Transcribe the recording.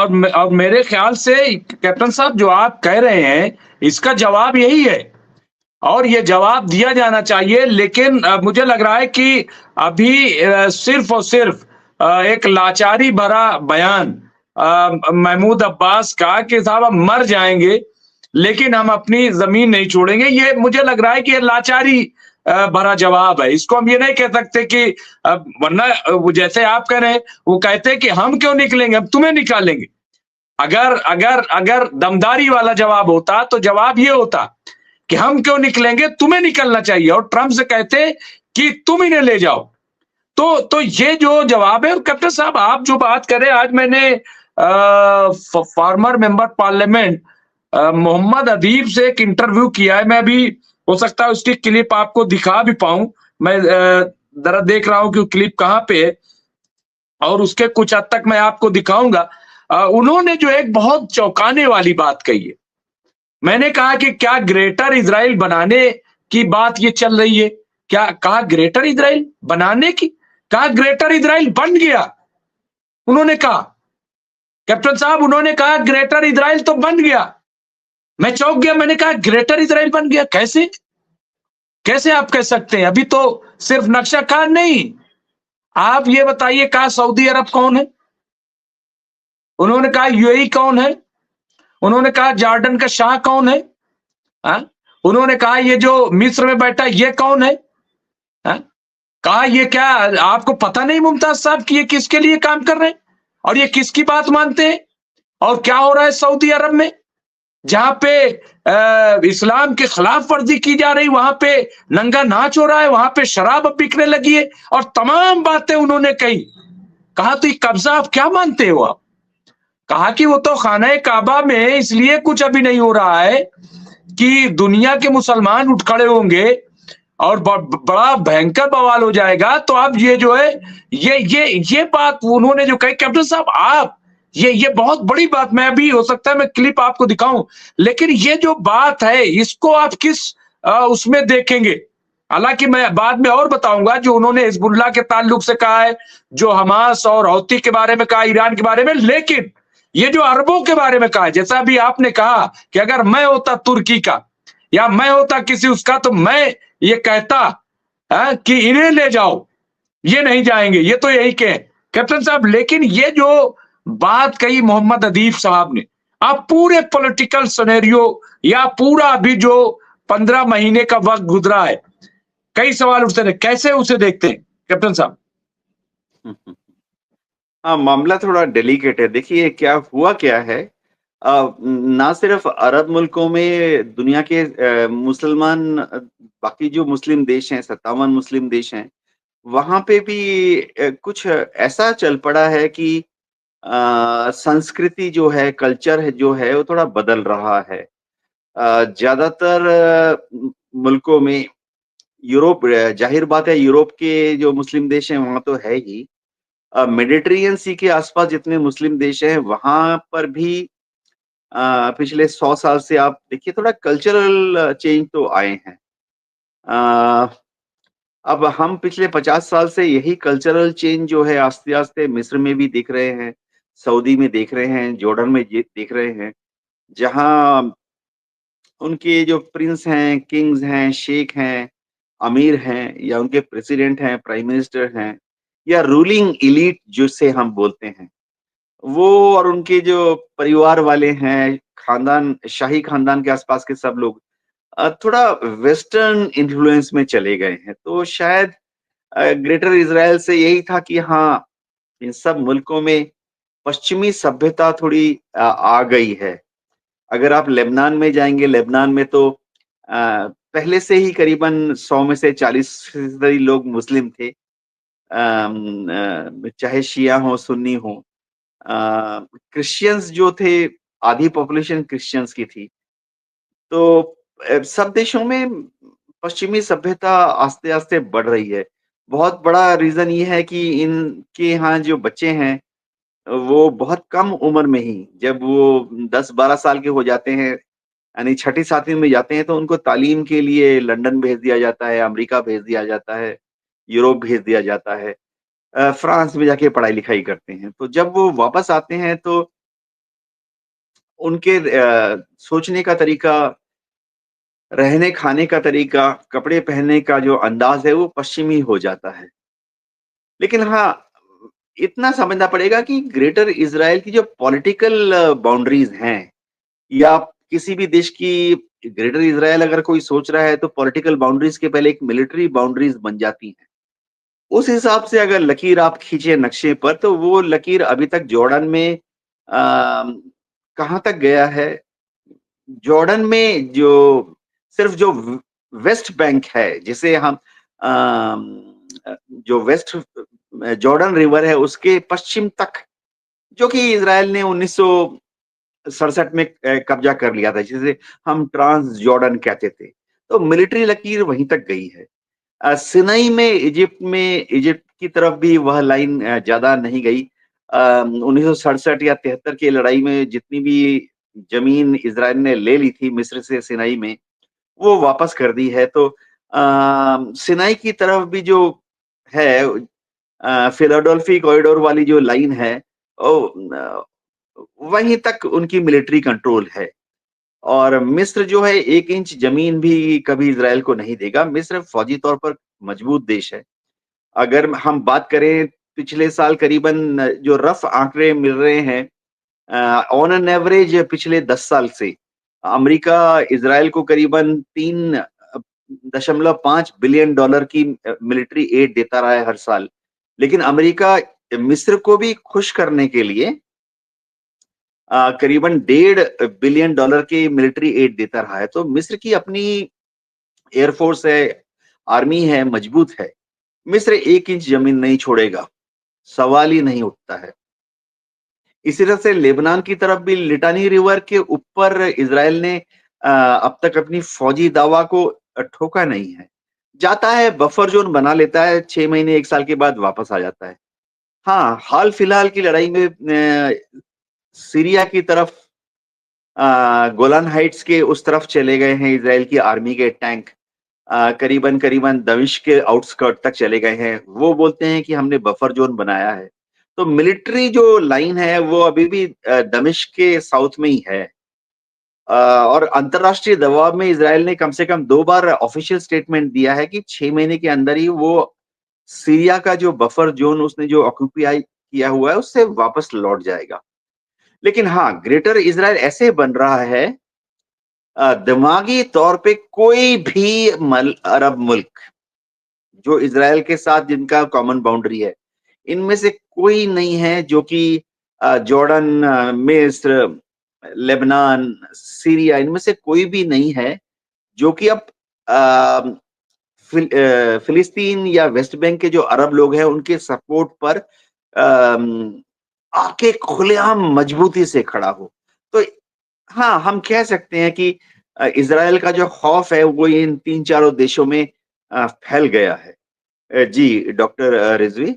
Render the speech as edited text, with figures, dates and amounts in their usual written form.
और मेरे ख्याल से कैप्टन साहब जो आप कह रहे हैं, इसका जवाब यही है और ये जवाब दिया जाना चाहिए। लेकिन मुझे लग रहा है कि अभी सिर्फ़ और सिर्फ़ एक लाचारी भरा बयान महमूद अब्बास का कि साहब हम मर जाएँगे, लेकिन हम अपनी ज़मीन नहीं छोड़ेंगे। ये मुझे लग रहा है कि ये लाचारी भरा जवाब है। इसको हम ये नहीं कह सकते कि वरना वो जैसे आप कह रहे हैं, वो कहते हैं कि हम क्यों निकलेंगे, हम तुम्हें निकालेंगे। अगर अगर अगर दमदारी वाला जवाब होता, तो जवाब ये होता कि हम क्यों निकलेंगे, तुम्हें निकलना चाहिए और ट्रम्प से कहते कि तुम इन्हें ले जाओ। तो ये जो जवाब है और कैप्टन साहब आप जो बात कर रहे हैं, आज मैंने फॉर्मर मेंबर पार्लियामेंट मोहम्मद अदीब से एक इंटरव्यू किया है। मैं अभी हो सकता है उसकी क्लिप आपको दिखा भी पाऊँ। मैं ज़रा देख रहा हूँ कि वो क्लिप कहाँ पे है और उसके कुछ हद तक मैं आपको दिखाऊँगा। उन्होंने जो एक बहुत चौंकाने वाली बात कही है। मैंने कहा कि क्या ग्रेटर इज़राइल बनाने की बात ये चल रही है? क्या कहा ग्रेटर इज़राइल बनाने की? कहा ग्रेटर इज़राइल बन गया। उन्होंने कहा, कैप्टन साहब उन्होंने कहा ग्रेटर इज़राइल तो बन गया। मैं चौंक गया, मैंने कहा ग्रेटर इज़राइल बन गया कैसे? कैसे आप कह सकते हैं? अभी तो सिर्फ नक्शा खान नहीं, आप ये बताइए कहा सऊदी अरब कौन है? उन्होंने कहा यूएई कौन है? उन्होंने कहा जॉर्डन का शाह कौन है? हाँ? उन्होंने कहा ये जो मिस्र में बैठा ये कौन है? हाँ? कहा ये क्या आपको पता नहीं मुमताज साहब कि ये किसके लिए काम कर रहे हैं और ये किसकी बात मानते हैं और क्या हो रहा है सऊदी अरब में जहां पे इस्लाम के खिलाफ वर्जी की जा रही, वहां पे नंगा नाच हो रहा है, वहां पे शराब अब बिकने लगी है और तमाम बातें उन्होंने कही। कहा तो ये कब्जा आप क्या मानते हो आप? कहा कि वो तो खाना काबा में इसलिए कुछ अभी नहीं हो रहा है कि दुनिया के मुसलमान उठ खड़े होंगे और बड़ा भयंकर बवाल हो जाएगा। तो अब ये जो है ये बात उन्होंने जो कही कैप्टन साहब आप ये बहुत बड़ी बात, मैं अभी हो सकता है मैं क्लिप आपको दिखाऊं, लेकिन ये जो बात है इसको आप किस उसमें देखेंगे? हालांकि मैं बाद में और बताऊंगा जो उन्होंने हिजबुल्लाह के ताल्लुक से कहा है, जो हमास और हौती के बारे में कहा, ईरान के बारे में, लेकिन ये जो अरबों के बारे में कहा है, जैसा अभी आपने कहा कि अगर मैं होता तुर्की का या मैं होता किसी उसका तो मैं ये कहता कि इन्हें ले जाओ, ये नहीं जाएंगे, ये तो यही के कैप्टन साहब। लेकिन ये जो बात कही मोहम्मद अदीब साहब ने, आप पूरे पॉलिटिकल सिनेरियो या पूरा अभी जो 15 महीने का वक्त गुजरा है, कई सवाल उठते रहे, कैसे उसे देखते हैं कैप्टन साहब? हाँ, मामला थोड़ा डेलिकेट है। देखिए क्या है, ना सिर्फ अरब मुल्कों में दुनिया के मुसलमान, बाकी जो मुस्लिम देश हैं, 57 मुस्लिम देश हैं, वहाँ पे भी कुछ ऐसा चल पड़ा है कि संस्कृति जो है, कल्चर है जो है, वो थोड़ा बदल रहा है। ज़्यादातर मुल्कों में यूरोप, ज़ाहिर बात है यूरोप के जो मुस्लिम देश हैं, वहाँ तो है ही। मेडिटेरियन सी के आसपास जितने मुस्लिम देश हैं, वहाँ पर भी पिछले 100 साल से आप देखिए थोड़ा कल्चरल चेंज तो आए हैं। अ, अब हम पिछले 50 साल से यही कल्चरल चेंज जो है आस्ते-आस्ते मिस्र में भी देख रहे हैं, सऊदी में देख रहे हैं, जॉर्डन में ये देख रहे हैं, जहाँ उनके जो प्रिंस हैं, किंग्स हैं, शेख हैं, अमीर हैं या उनके प्रेसिडेंट हैं, प्राइम मिनिस्टर हैं या रूलिंग एलीट जिसे हम बोलते हैं, वो और उनके जो परिवार वाले हैं, खानदान, शाही खानदान के आसपास के सब लोग थोड़ा वेस्टर्न इन्फ्लुएंस में चले गए हैं। तो शायद ग्रेटर इज़राइल से यही था कि हाँ, इन सब मुल्कों में पश्चिमी सभ्यता थोड़ी आ गई है। अगर आप लेबनान में जाएँगे, लेबनान में तो पहले से ही करीबन 100 में से 40% ही लोग मुस्लिम थे। चाहे शिया हों, सुन्नी हों। क्रिश्चियंस जो थे, आधी पॉपुलेशन क्रिश्चियंस की थी। तो सब देशों में पश्चिमी सभ्यता आस्ते-आस्ते बढ़ रही है। बहुत बड़ा रीज़न ये है कि इनके यहाँ जो बच्चे हैं, वो बहुत कम उम्र में ही जब वो 10-12 साल के हो जाते हैं, यानी छठी 7वीं में जाते हैं, तो उनको तालीम के लिए लंदन भेज दिया जाता है, अमेरिका भेज दिया जाता है, यूरोप भेज दिया जाता है। फ्रांस में जाके पढ़ाई-लिखाई करते हैं। तो जब वो वापस आते हैं तो उनके सोचने का तरीका, रहने खाने का तरीका, कपड़े पहनने का जो अंदाज है वो पश्चिमी हो जाता है। लेकिन हाँ, इतना समझना पड़ेगा कि ग्रेटर इज़राइल की जो पॉलिटिकल बाउंड्रीज़ हैं या किसी भी देश की ग्रेटर इज़राइल अगर कोई सोच रहा है तो पॉलिटिकल बाउंड्रीज़ के पहले एक मिलिट्री बाउंड्रीज़ बन जाती हैं। उस हिसाब से अगर लकीर आप खींचे नक्शे पर तो वो लकीर अभी तक जॉर्डन में कहाँ तक गया है? जॉर्डन में जो सिर्फ जो वेस्ट बैंक है जिसे हम जो वेस्ट जॉर्डन रिवर है उसके पश्चिम तक, जो कि इज़राइल ने 1967 में कब्जा कर लिया था, जिसे हम ट्रांस जॉर्डन कहते थे। तो मिलिट्री लकीर वहीं तक गई है। सिनाई में इजिप्ट की तरफ भी वह लाइन ज़्यादा नहीं गई। 1967 या 73 की लड़ाई में जितनी भी ज़मीन इज़राइल ने ले ली थी मिस्र से सिनाई में, वो वापस कर दी है। तो सिनाई की तरफ भी जो है फिलाडेल्फी कॉरिडोर वाली जो लाइन है, ओ वहीं तक उनकी मिलिट्री कंट्रोल है। और मिस्र जो है 1 इंच ज़मीन भी कभी इज़राइल को नहीं देगा। मिस्र फ़ौजी तौर पर मजबूत देश है। अगर हम बात करें पिछले साल करीबन जो रफ़ आंकड़े मिल रहे हैं ऑन एन एवरेज पिछले 10 साल से अमेरिका इज़राइल को करीबन 3.5 बिलियन डॉलर की मिलिट्री एड देता रहा है हर साल। लेकिन अमेरिका मिस्र को भी खुश करने के लिए करीबन 1.5 बिलियन डॉलर की मिलिट्री एड देता रहा है। तो मिस्र की अपनी एयरफोर्स है, आर्मी है, मजबूत है। मिस्र 1 इंच ज़मीन नहीं छोड़ेगा, सवाल ही नहीं उठता है। इसी तरह से लेबनान की तरफ भी लिटानी रिवर के ऊपर इज़राइल ने अब तक अपनी फौजी दावा को ठोका नहीं है। जाता है, बफर ज़ोन बना लेता है, 6 महीने 1 साल के बाद वापस आ जाता है। हाँ, हाल-फिलहाल की लड़ाई में सीरिया की तरफ गोलान हाइट्स के उस तरफ चले गए हैं इज़राइल की आर्मी के टैंक। करीबन-करीबन दमिश्क के आउटस्कर्ट तक चले गए हैं। वो बोलते हैं कि हमने बफर ज़ोन बनाया है। तो मिलिट्री जो लाइन है वो अभी भी दमिश्क के साउथ में ही है। और अंतर्राष्ट्रीय दबाव में इज़राइल ने कम से कम 2 बार ऑफिशियल स्टेटमेंट दिया है कि 6 महीने के अंदर ही वो सीरिया का जो बफर ज़ोन उसने जो ऑक्यूपाई किया हुआ है उससे वापस लौट जाएगा। लेकिन हाँ, ग्रेटर इज़राइल ऐसे बन रहा है दिमागी तौर पे कोई भी अरब मुल्क जो इज़राइल के साथ जिनका कॉमन बाउंड्री है, इनमें से कोई नहीं है जो कि जॉर्डन, मिस्र, लेबनान, सीरिया इनमें से कोई भी नहीं है जो कि अब अ, फिलिस्तीन या वेस्ट बैंक के जो अरब लोग हैं उनके सपोर्ट पर आके खुलेआम मजबूती से खड़ा हो। तो हाँ, हम कह सकते हैं कि इज़राइल का जो खौफ है वो इन 3 चारों देशों में फैल गया है। जी, डॉक्टर रिज़वी?